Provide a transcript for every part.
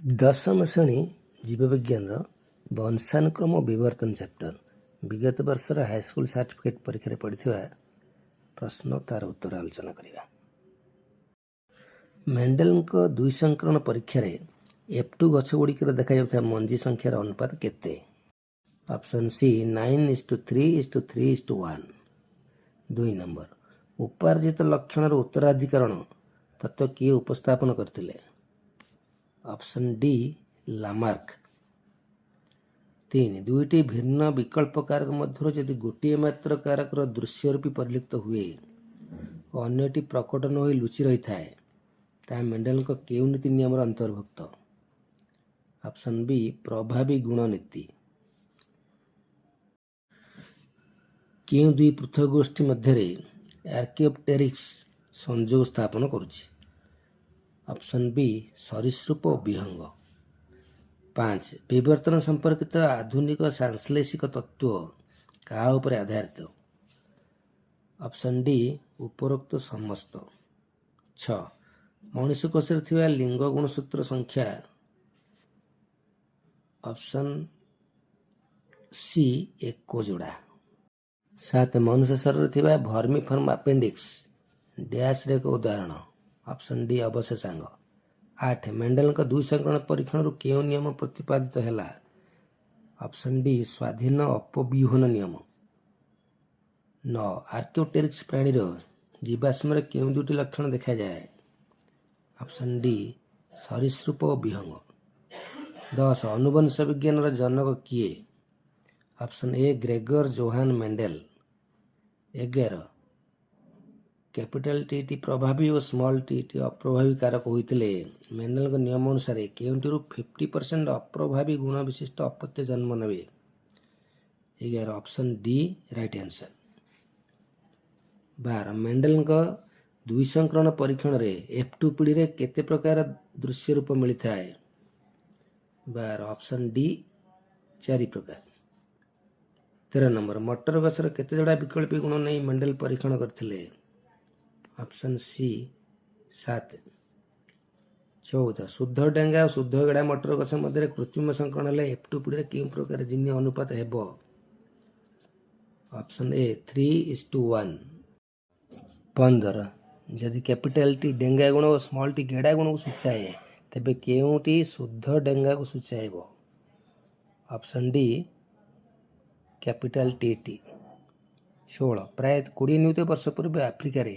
ଦଶମ ଶ୍ରେଣୀ ଜୀବବିଜ୍ଞାନର ବଂଶାନୁକ୍ରମ ଓ ବିବର୍ତ୍ତନ ଚାପ୍ଟର ବିଗତ ବର୍ଷର ହାଇସ୍କୁଲ ସାର୍ଟିଫିକେଟ୍ ପରୀକ୍ଷାରେ ପଡ଼ିଥିବା ପ୍ରଶ୍ନ ତାର ଉତ୍ତର ଆଲୋଚନା କରିବା। ମେଣ୍ଡେଲଙ୍କ ଦୁଇ ସଂକରଣ ପରୀକ୍ଷାରେ F2 ଗଛଗୁଡ଼ିକରେ ଦେଖାଯାଉଥିବା ମଞ୍ଜି ସଂଖ୍ୟାର ଅନୁପାତ କେତେ? Option C 9:3:3:1। 2 ନମ୍ବର, ଉପାର୍ଜିତ ଲକ୍ଷଣର ଉତ୍ତରାଧିକରଣ ତତ୍ତ୍ୱ କିଏ ଉପସ୍ଥାପନ କରିଥିଲେ? Option D Lamarck. 3. ଦୁଇଟି ଭିନ୍ନ ବିକଳ୍ପ କାରକ ମଧ୍ୟରୁ ଯଦି ଗୋଟିଏ ମାତ୍ର କାରକର ଦୃଶ୍ୟ ରୂପୀ ପରିଲକ୍ଷିତ ହୁଏ ଓ ଅନ୍ୟଟି ପ୍ରକଟ ନ ହୋଇ ଲୁଚି ରହିଥାଏ ତାହା ମେଣ୍ଡେଲଙ୍କ କେଉଁ ନୀତି ନିୟମର ଅନ୍ତର୍ଭୁକ୍ତ? ଅପସନ୍ ବି ପ୍ରଭାବୀ ଗୁଣ ନୀତି। କେଉଁ ଦୁଇ ପୃଥକ ଗୋଷ୍ଠୀ ମଧ୍ୟରେ ଆର୍କିଓପ୍ଟେରିକ୍ସ ସଂଯୋଗ ସ୍ଥାପନ କରୁଛି? ଅପସନ୍ ବି ସରୀସୃପ ଓ ବିହଙ୍ଗ। 5. ବିବର୍ତ୍ତନ ସମ୍ପର୍କିତ ଆଧୁନିକ ସାଂଶ୍ଳେଷିକ ତତ୍ତ୍ୱ କାହା ଉପରେ ଆଧାରିତ? ଅପସନ୍ ଡି ଉପରୋକ୍ତ ସମସ୍ତ। 6. ମଣିଷ କୋଷରେ ଥିବା ଲିଙ୍ଗ ଗୁଣସୂତ୍ର ସଂଖ୍ୟା? ଅପସନ୍ ସି 1 ଯୋଡ଼ା। 7. ମନୁଷ୍ୟ ଶରୀରରେ ଥିବା ଭର୍ମିଫର୍ମ ଆପେଣ୍ଡିକ୍ସ ଡ୍ୟାସ୍ର ଏକ ଉଦାହରଣ? Option D ଅବଶେଷାଙ୍ଗ। 8. ମେଣ୍ଡେଲଙ୍କ ଦୁଇ ସଂକରଣ ପରୀକ୍ଷଣରୁ କେଉଁ ନିୟମ ପ୍ରତିପାଦିତ ହେଲା? ଅପସନ୍ ଡି ସ୍ୱାଧୀନ ଅପବ୍ୟୁହନ ନିୟମ। 9. ଆର୍କିଓପ୍ଟେରିକ୍ସ ପ୍ରାଣୀର ଜୀବାଶ୍ମରେ କେଉଁ ଦୁଇଟି ଲକ୍ଷଣ ଦେଖାଯାଏ? ଅପସନ୍ ଡି ସରୀସୃପ ଓ ବିହଙ୍ଗ। 10. ଅନୁବଂଶ ବିଜ୍ଞାନର ଜନକ କିଏ? Option A Gregor Johann Mendel. 11. Capital T ପ୍ରଭାବୀ ଓ ସ୍ମଲ ଟି ଅପ୍ରଭାବୀ କାରକ ହୋଇଥିଲେ ମେଣ୍ଡେଲଙ୍କ ନିୟମ ଅନୁସାରେ କେଉଁଟିରୁ 50% ଅପ୍ରଭାବୀ ଗୁଣ ବିଶିଷ୍ଟ ଅପତ୍ୟ ଜନ୍ମ ନେବେ? 11. Option D right answer. 12. ମେଣ୍ଡେଲଙ୍କ ଦୁଇ ସଂକରଣ ପରୀକ୍ଷଣରେ F2 ପିଢ଼ିରେ କେତେ ପ୍ରକାର ଦୃଶ୍ୟ ରୂପ ମିଳିଥାଏ? 12. ଅପସନ୍ ଡି 4 ପ୍ରକାର। 13 ନମ୍ବର, ମଟର ଗଛର କେତେ ଯୋଡ଼ା ବିକଳ୍ପୀ ଗୁଣ ନେଇ ମେଣ୍ଡେଲ ପରୀକ୍ଷଣ କରିଥିଲେ? Option C 7। 14. ଶୁଦ୍ଧ ଡେଙ୍ଗା ଓ ଶୁଦ୍ଧ ଗେଡ଼ା ମଟର ଗଛ ମଧ୍ୟରେ କୃତ୍ରିମ ସଂକରଣ ହେଲେ F2 ପିଢ଼ିରେ କେଉଁ ପ୍ରକାର ଜିନ୍ ଅନୁପାତ ହେବ? Option A 3:1। 15. ଯଦି କ୍ୟାପିଟାଲ ଟି ଡେଙ୍ଗା ଗୁଣ ଓ ସ୍ମଲ ଟି ଗେଡ଼ା ଗୁଣକୁ ସୂଚାଏ ତେବେ କେଉଁଟି ଶୁଦ୍ଧ ଡେଙ୍ଗାକୁ ସୂଚାଇବ? ଅପସନ୍ ଡି କ୍ୟାପିଟାଲ ଟି। 16. ପ୍ରାୟ 20 ନିୟୁତ ବର୍ଷ ପୂର୍ବେ ଆଫ୍ରିକାରେ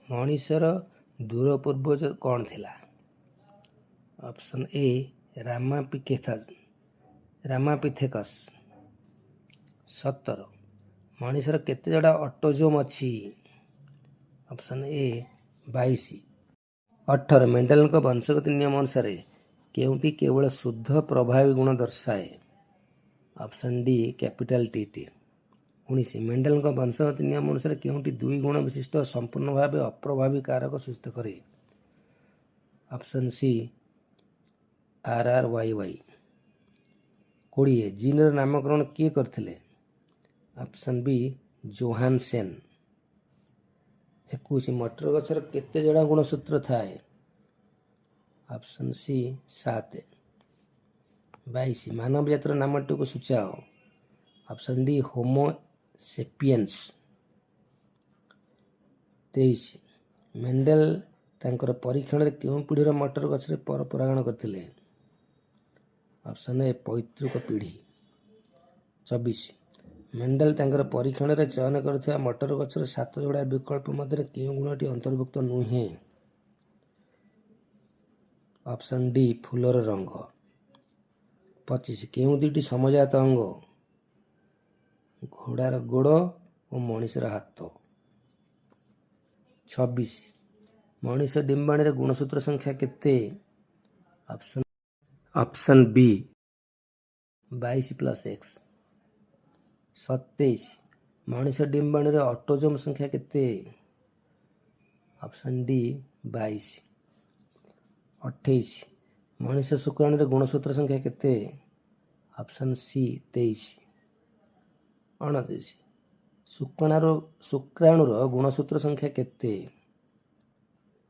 ମଣିଷର ଦୂର ପୂର୍ବଜ କ'ଣ ଥିଲା? Option A Ramapithecus. 17. ମଣିଷର କେତେ ଯୋଡ଼ା ଅଟୋଜୋମ୍ ଅଛି? Option A 22। 18. ମେଣ୍ଡେଲଙ୍କ ବଂଶଗତି ନିୟମ ଅନୁସାରେ କେଉଁଟି କେବଳ ଶୁଦ୍ଧ ପ୍ରଭାବୀ ଗୁଣ ଦର୍ଶାଏ? ଅପସନ୍ ଡି କ୍ୟାପିଟାଲ ଟି। 19. ମେଣ୍ଡେଲଙ୍କ ବଂଶଗତି ନିୟମ ଅନୁସାରେ କେଉଁଟି ଦୁଇ ଗୁଣ ବିଶିଷ୍ଟ ସମ୍ପୂର୍ଣ୍ଣ ଭାବେ ଅପ୍ରଭାବୀ କାରକ ସୃଷ୍ଟି କରେ? Option C RRYY। 20. ଜିନ୍ର ନାମକରଣ କିଏ କରିଥିଲେ? Option B ଜୋହାନସେନ୍। 21. ମଟର ଗଛର କେତେ ଯୋଡ଼ା ଗୁଣସୂତ୍ର ଥାଏ? Option C 7। 22. ମାନବ ଜାତିର ନାମଟିକୁ ସୂଚାଅ? Option D Homo sapiens. 23. Mendel ତାଙ୍କର ପରୀକ୍ଷଣରେ କେଉଁ ପିଢ଼ିର ମଟର ଗଛରେ ପରାଗଣ କରିଥିଲେ? ଅପସନ୍ ଏ ପୈତୃକ ପିଢ଼ି। 24. ମେଣ୍ଡେଲ ତାଙ୍କର ପରୀକ୍ଷଣରେ ଚୟନ କରିଥିବା ମଟର ଗଛର 7 ଯୋଡ଼ା ବିକଳ୍ପ ମଧ୍ୟରେ କେଉଁ ଗୁଣଟି ଅନ୍ତର୍ଭୁକ୍ତ ନୁହେଁ? ଅପସନ୍ ଡି ଫୁଲର ରଙ୍ଗ। 25. କେଉଁ ଦୁଇଟି ସମଜାତ ଅଙ୍ଗ ଘୋଡ଼ାର ଗୋଡ଼ ଓ ମଣିଷର ହାତ? 26. ମଣିଷ ଡିମ୍ବାଣୀର ଗୁଣସୂତ୍ର ସଂଖ୍ୟା କେତେ? Option B 22+X। 27. ମଣିଷ ଡିମ୍ବାଣୀର ଅଟୋଜୋମ୍ ସଂଖ୍ୟା କେତେ? Option D 22। 28. ମଣିଷ ଶୁକ୍ରାଣୁର ଗୁଣସୂତ୍ର ସଂଖ୍ୟା କେତେ? Option C 23। 29. ଶୁକ୍ରାଣୁର ଗୁଣସୂତ୍ର ସଂଖ୍ୟା କେତେ?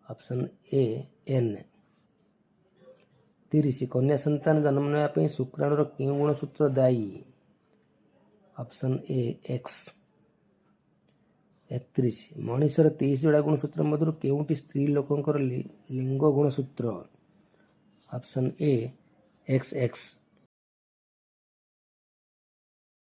Option A N। 30 କନ୍ୟା ସନ୍ତାନ ଜନ୍ମ ନେବା ପାଇଁ ଶୁକ୍ରାଣୁର କେଉଁ ଗୁଣସୂତ୍ର ଦାୟୀ? Option A X. 31 ମଣିଷର 23 ଯୋଡ଼ା ଗୁଣସୂତ୍ର ମଧ୍ୟରୁ କେଉଁଟି ସ୍ତ୍ରୀ ଲୋକଙ୍କର ଲିଙ୍ଗ ଗୁଣସୂତ୍ର? Option A X X.